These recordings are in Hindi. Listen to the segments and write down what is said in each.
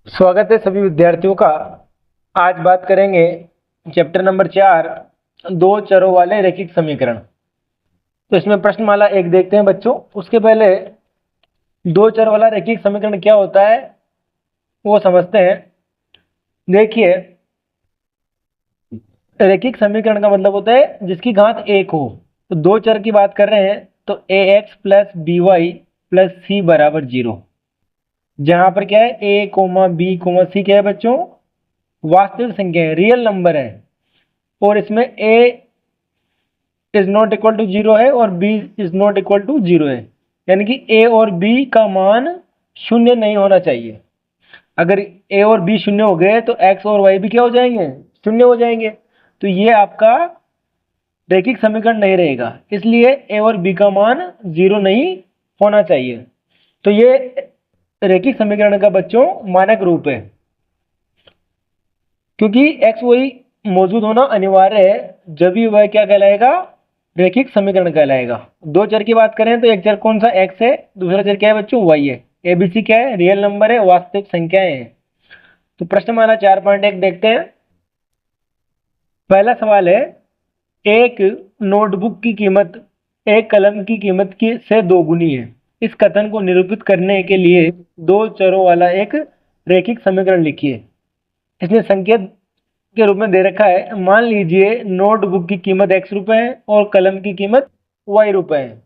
स्वागत है सभी विद्यार्थियों का। आज बात करेंगे चैप्टर नंबर 4, दो चरों वाले रैखिक समीकरण। तो इसमें प्रश्नमाला 1 देखते हैं बच्चों। उसके पहले दो चर वाला रैखिक समीकरण क्या होता है वो समझते हैं। देखिए, रैखिक समीकरण का मतलब होता है जिसकी घात 1 हो। तो दो चर की बात कर रहे हैं तो ax plus B Y plus सी बराबर 0। जहां पर क्या है, a comma B comma C क्या है बच्चों, वास्तविक संख्या है, रियल नंबर है। और इसमें a is not equal to 0 है और b is not equal to 0 है। यानी कि a और b का मान शून्य नहीं होना चाहिए। अगर a और b शून्य हो गए तो x और y भी क्या हो जाएंगे, शून्य हो जाएंगे। तो ये आपका रैखिक समीकरण नहीं रहेगा, इसलिए a और b का मान 0 नहीं होना चाहिए। तो ये रैखिक समीकरण का बच्चों मानक रूप है, क्योंकि x y मौजूद होना अनिवार्य है, जब भी वह क्या कहलाएगा, रैखिक समीकरण कहलाएगा। दो चर की बात करें तो एक चर कौन सा, x है, दूसरा चर क्या है बच्चों, y है। एबीसी क्या है, रियल नंबर है, वास्तविक संख्याएं हैं। तो प्रश्नमाला 4.1 देखते हैं। पहला सवाल है, एक नोटबुक की कीमत एक कलम की कीमत की से दोगुनी है। इस कथन को निरूपित करने के लिए दो चरों वाला एक रैखिक समीकरण लिखिए। इसने संकेत के रूप में दे रखा है। मान लीजिए नोटबुक की कीमत x रुपए है और कलम की कीमत y रुपए है।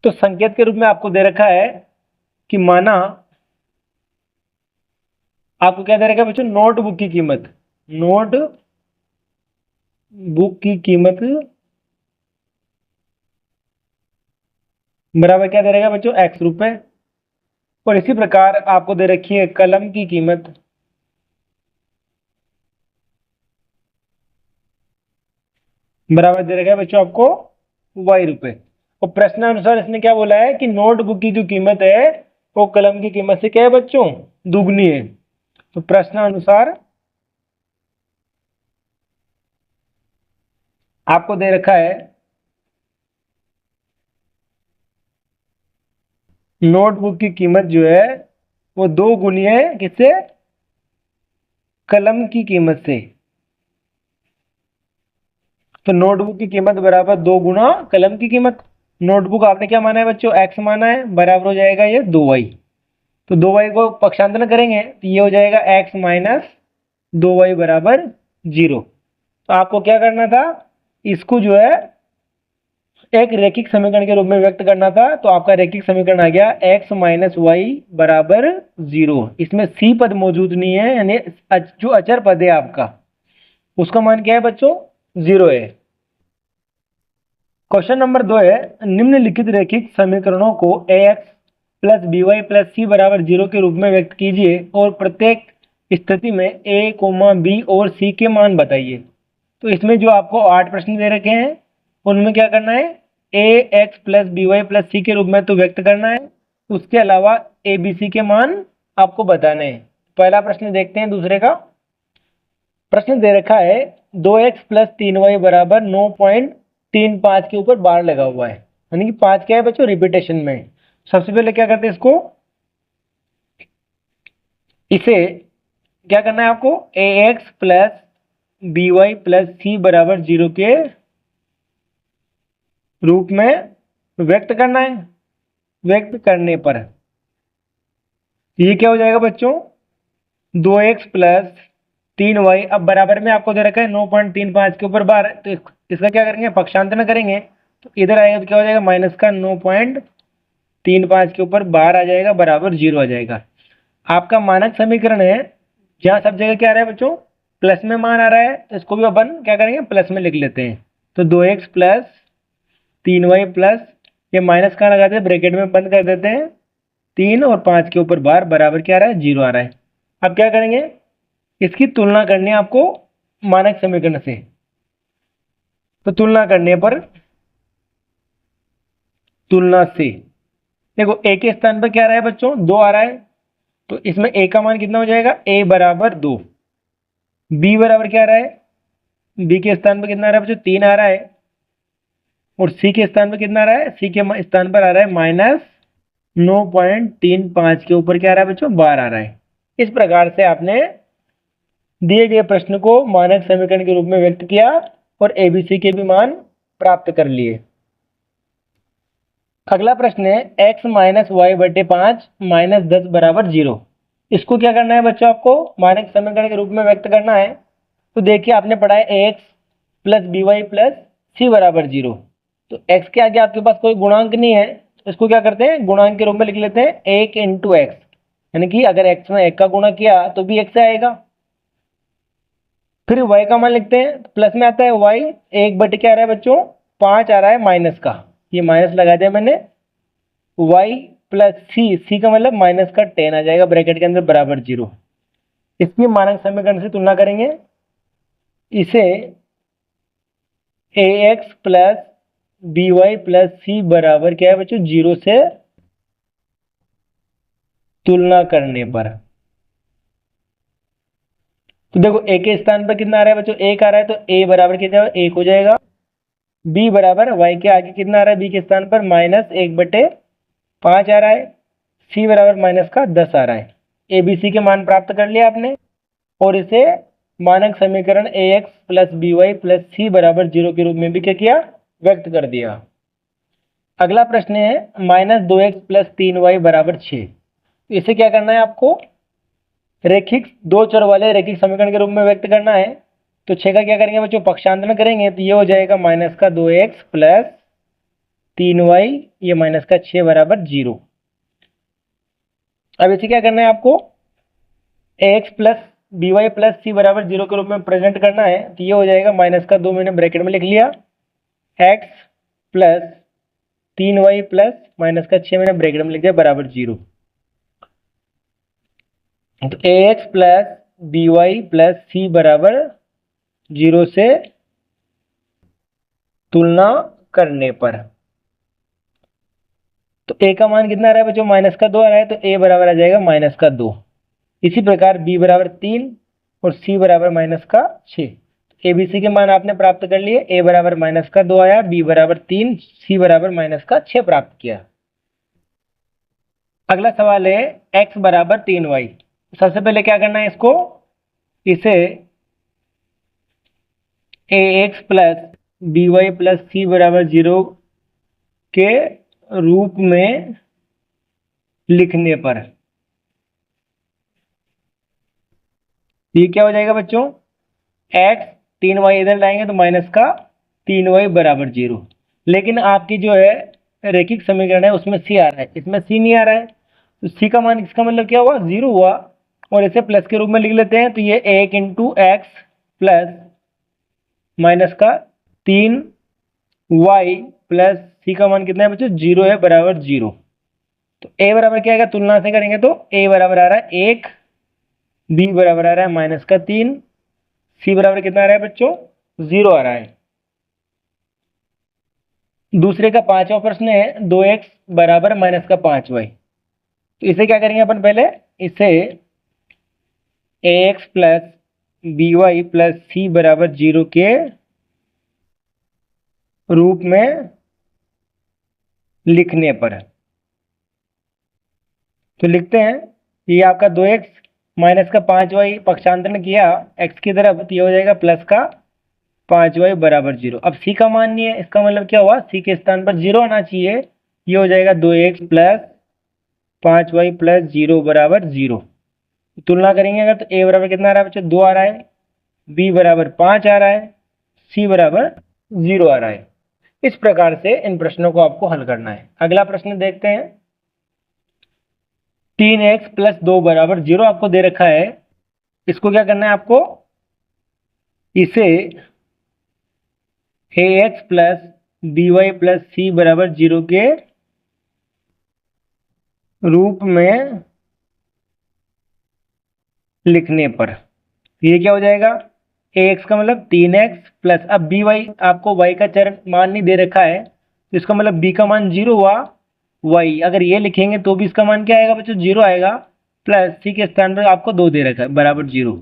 तो संकेत के रूप में आपको दे रखा है कि माना आपको क्या दे रखा है बच्चों, नोटबुक की कीमत, नोटबुक की कीमत बराबर क्या दे रखा है बच्चों, x रुपए। और इसी प्रकार आपको दे रखी है कलम की कीमत बराबर दे रखा है बच्चों आपको y रुपए। और प्रश्नानुसार इसने क्या बोला है कि नोटबुक की जो कीमत है वो कलम की कीमत से क्या है बच्चों, दुगनी है। तो प्रश्नानुसार आपको दे रखा है नोटबुक की कीमत जो है वो दो गुनी है, किससे, कलम की कीमत से। तो नोटबुक की कीमत बराबर दो गुना कलम की कीमत। नोटबुक आपने क्या माना है बच्चों, x माना है, बराबर हो जाएगा ये 2y। तो 2y को पक्षांतरण करेंगे तो ये हो जाएगा x माइनस 2y बराबर 0। तो आपको क्या करना था, इसको जो है एक रैखिक समीकरण के रूप में व्यक्त करना था। तो आपका रैखिक समीकरण आ गया x माइनस वाई बराबर 0। इसमें c पद मौजूद नहीं है, यानी जो अचर पद है आपका उसका मान क्या है बच्चों, 0 है। क्वेश्चन नंबर 2 है, निम्नलिखित रैखिक समीकरणों को ax plus B Y plus सी बराबर 0 के रूप में व्यक्त कीजिए और प्रत्येक स्थिति में a कोमा बी और c के मान बताइए। तो इसमें जो आपको 8 प्रश्न दे रखे हैं उनमें क्या करना है, A x plus B Y plus सी के रूप में तो व्यक्त करना है, उसके अलावा ए बी सी के मान आपको बताने हैं। पहला प्रश्न देखते हैं दूसरे का। प्रश्न दे रखा है 2x प्लस 3y बराबर 9.35 के ऊपर बार लगा हुआ है, यानी कि 5 क्या है बच्चों, रिपीटेशन में। सबसे पहले क्या करते हैं, इसको इसे क्या करना है आपको, A x plus B Y plus सी बराबर 0 के रूप में व्यक्त करना है। व्यक्त करने पर ये क्या हो जाएगा बच्चों, 2x प्लस 3y। अब बराबर में आपको दे रखा है 9.35 के ऊपर बार, तो इसका क्या करेंगे, पक्षांतरण करेंगे तो इधर आएगा तो क्या हो जाएगा, माइनस का 9.35 के ऊपर बार आ जाएगा, बराबर 0 आ जाएगा। आपका मानक समीकरण है, जहां सब जगह क्या आ रहा है बच्चों, प्लस में मान आ रहा है, तो इसको भी अपन क्या करेंगे, प्लस में लिख लेते हैं। तो 2x प्लस 3y प्लस, ये माइनस कहाँ लगाते हैं, ब्रैकेट में बंद कर देते हैं, 3 और 5 के ऊपर बार बराबर क्या आ रहा है, 0 आ रहा है। अब क्या करेंगे, इसकी तुलना करनी है आपको मानक समीकरण से। तो तुलना करने पर, तुलना से देखो a के स्थान पर क्या आ रहा है बच्चों, 2 आ रहा है, तो इसमें a का मान कितना हो जाएगा, a बराबर 2। b बराबर क्या आ रहा है, b के स्थान पर कितना आ रहा है बच्चों, 3 आ रहा है। और c के स्थान पर कितना आ रहा है, c के स्थान पर आ रहा है 9.35 के ऊपर क्या आ रहा है बच्चों, बार आ रहा है। इस प्रकार से आपने दिए गए प्रश्न को मानक समीकरण के रूप में व्यक्त किया और एबीसी के भी मान प्राप्त कर लिए। अगला प्रश्न है x माइनस वाई बटे 5 माइनस 10 बराबर 0। इसको क्या करना है बच्चों, आपको मानक समीकरण के रूप में व्यक्त करना है। तो देखिए आपने पढ़ा है ax plus B Y plus सी बराबर 0। तो x के आगे आपके पास कोई गुणांक नहीं है, तो इसको क्या करते हैं, गुणांक के रूप में लिख लेते हैं 1 इंटू एक्स, यानी कि अगर x में 1 का गुणा किया तो भी 1 से आएगा। फिर y का मान लिखते हैं, प्लस में आता है y, 1 बटे क्या आ रहा है बच्चों, 5 आ रहा है माइनस का, ये माइनस लगा दिया मैंने, y प्लस सी का मतलब माइनस का 10 आ जाएगा ब्रैकेट के अंदर बराबर 0। इसकी मानक समीकरण से तुलना करेंगे, इसे ax plus B Y plus सी बराबर क्या है बच्चों, 0 से तुलना करने पर, तो देखो a के स्थान पर कितना आ रहा है बच्चों, 1 आ रहा है, तो a बराबर कितना 1 हो जाएगा। b बराबर y के आगे कितना आ रहा है, b के स्थान पर माइनस 1 बटे 5 आ रहा है। c बराबर माइनस का 10 आ रहा है। ए बी सी के मान प्राप्त कर लिया आपने और इसे मानक समीकरण ax plus B Y plus सी बराबर 0 के रूप में भी क्या किया, व्यक्त कर दिया। अगला प्रश्न है माइनस 2x प्लस 3y बराबर 6। इसे क्या करना है आपको, रेखिक दो चर वाले रेखिक समीकरण के रूप में व्यक्त करना है। तो 6 का क्या करेंगे बच्चों, पक्षांतरण करेंगे, तो ये हो जाएगा माइनस का 2x प्लस 3y, ये माइनस का 6 बराबर 0। अब इसे क्या करना है आपको, ax plus B Y plus सी बराबर 0 के रूप में प्रेजेंट करना है। तो ये हो जाएगा माइनस का 2 मैंने ब्रैकेट में लिख लिया, x plus 3y plus minus का 6 मैंने ब्रैकेट में लिख दिया बराबर 0। तो ax plus B Y plus सी बराबर 0 से तुलना करने पर, तो a का मान कितना आ रहा है बच्चों, माइनस का 2 आ रहा है, तो a बराबर आ जाएगा माइनस का 2। इसी प्रकार b बराबर 3 और c बराबर माइनस का 6। ए बी सी के मान आपने प्राप्त कर लिए, a बराबर माइनस का 2 आया, b बराबर 3, c बराबर माइनस का 6 प्राप्त किया। अगला सवाल है x बराबर 3y। सबसे पहले क्या करना है इसको, इसे ax plus B Y plus सी बराबर 0 के रूप में लिखने पर ये क्या हो जाएगा बच्चों, x 3y इधर लाएंगे तो माइनस का 3y बराबर 0। लेकिन आपकी जो है रेखिक समीकरण है उसमें c आ रहा है, इसमें c नहीं आ रहा है, तो c का मान, इसका मतलब क्या हुआ, 0 हुआ। और इसे प्लस के रूप में लिख लेते हैं, तो ये 1 इंटू एक्स प्लस माइनस का 3y प्लस c का मान कितना है बच्चों, 0 है बराबर 0। तो a बराबर क्या आएगा, तुलना से करेंगे तो a बराबर आ रहा है 1, b बराबर आ रहा है माइनस का 3, c बराबर कितना आ रहा है बच्चों, 0 आ रहा है। दूसरे का पांचवा प्रश्न है 2x बराबर माइनस का 5y। तो इसे क्या करेंगे अपन, पहले इसे ax plus B Y plus सी बराबर 0 के रूप में लिखने पर, तो लिखते हैं, ये आपका 2x माइनस का 5y पक्षांतरण किया x की तरफ, तो ये हो जाएगा प्लस का 5y बराबर 0। अब c का मान नहीं है, इसका मतलब क्या हुआ, c के स्थान पर 0 आना चाहिए। ये हो जाएगा 2x प्लस 5y प्लस 0 बराबर 0। तुलना करेंगे अगर, तो a बराबर कितना आ रहा है बच्चों, 2 आ रहा है, b बराबर 5 आ रहा है, c बराबर 0 आ रहा है। इस प्रकार से इन प्रश्नों को आपको हल करना है। अगला प्रश्न देखते हैं, 3x प्लस 2 बराबर 0 आपको दे रखा है। इसको क्या करना है आपको, इसे ax plus B Y plus सी बराबर 0 के रूप में लिखने पर ये क्या हो जाएगा, ax का मतलब 3x प्लस, अब बी वाई आपको y का चर मान नहीं दे रखा है, तो इसका मतलब b का मान 0 हुआ, y अगर ये लिखेंगे तो भी इसका मान क्या आएगा बच्चों, 0 आएगा, प्लस c के स्थान पर आपको 2 दे रखा है बराबर 0।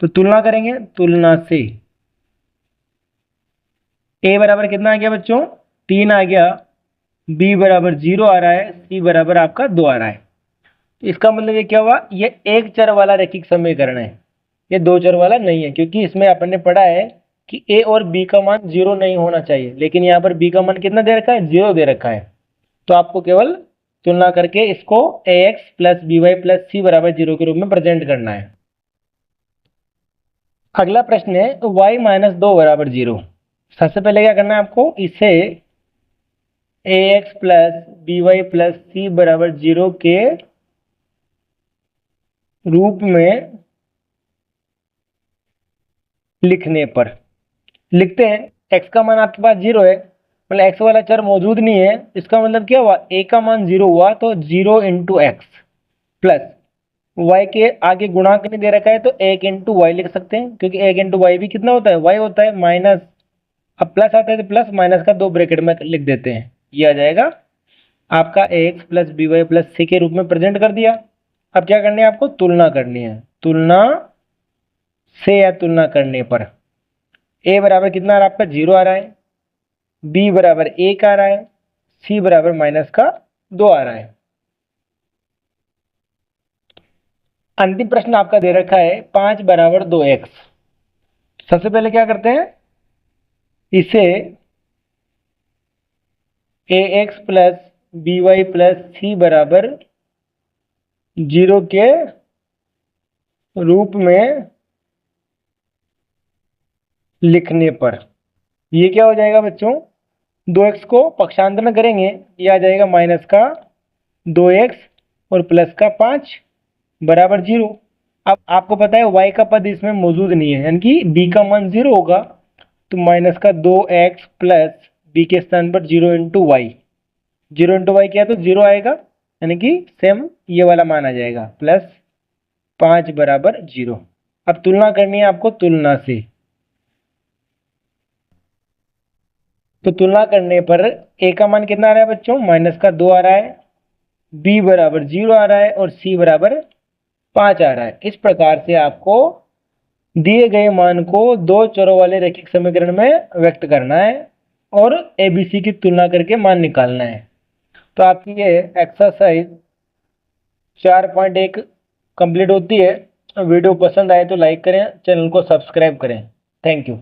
तो तुलना करेंगे, तुलना से a बराबर कितना आ गया बच्चों, 3 आ गया, बी बराबर 0 आ रहा है, सी बराबर आपका 2 आ रहा है। तो इसका मतलब ये क्या हुआ, ये एक चर वाला रैखिक समीकरण है, ये दो चर वाला नहीं है, क्योंकि इसमें अपन ने पढ़ा है कि ए और बी का मान 0 नहीं होना चाहिए, लेकिन यहाँ पर बी का मान कितना दे रखा है, 0 दे रखा है। तो आपको केवल तुलना करके इसको a x plus B Y plus सी बराबर 0 के रूप में प्रेजेंट करना है। अगला प्रश्न है y माइनस 2 बराबर 0। सबसे पहले क्या करना है आपको, इसे a x plus B Y plus सी बराबर 0 के रूप में लिखने पर लिखते हैं। x का मान आपके पास 0 है, मतलब x वाला चर मौजूद नहीं है, इसका मतलब क्या हुआ, a का मान 0 हुआ, तो 0 इंटू एक्स प्लस y के आगे गुणांक नहीं दे रखा है, तो 1 इंटू वाई लिख सकते हैं, क्योंकि 1 इंटू वाई भी कितना होता है, y होता है, माइनस, अब प्लस आता है तो प्लस माइनस का 2 ब्रैकेट में लिख देते हैं, ये आ जाएगा आपका a x plus B Y plus सी के रूप में प्रेजेंट कर दिया। अब क्या करनी है आपको, तुलना करनी है, तुलना से या तुलना करने पर ए बराबर कितना आ रहा है आपका, 0 आ रहा है, बी बराबर 1 आ रहा है, सी बराबर माइनस का 2 आ रहा है। अंतिम प्रश्न आपका दे रखा है 5 बराबर 2x। सबसे पहले क्या करते हैं, इसे a x plus B Y plus सी बराबर 0 के रूप में लिखने पर ये क्या हो जाएगा बच्चों, 2x को पक्षांतरण करेंगे, ये आ जाएगा माइनस का 2x और प्लस का 5 बराबर 0। अब आपको पता है y का पद इसमें मौजूद नहीं है, यानी कि b का मान 0 होगा, तो माइनस का 2x प्लस b के स्थान पर 0 इंटू वाई, 0 इंटू वाई क्या है, तो 0 आएगा, यानी कि सेम ये वाला मान आ जाएगा, प्लस 5 बराबर 0। अब तुलना करनी है आपको तुलना से, तो तुलना करने पर a का मान कितना आ रहा है बच्चों, माइनस का 2 आ रहा है, b बराबर 0 आ रहा है और c बराबर 5 आ रहा है। इस प्रकार से आपको दिए गए मान को दो चरों वाले रैखिक समीकरण में व्यक्त करना है और एबीसी की तुलना करके मान निकालना है। तो आपकी ये एक्सरसाइज 4.1 कंप्लीट होती है। वीडियो पसंद आए तो लाइक करें, चैनल को सब्सक्राइब करें। Thank you.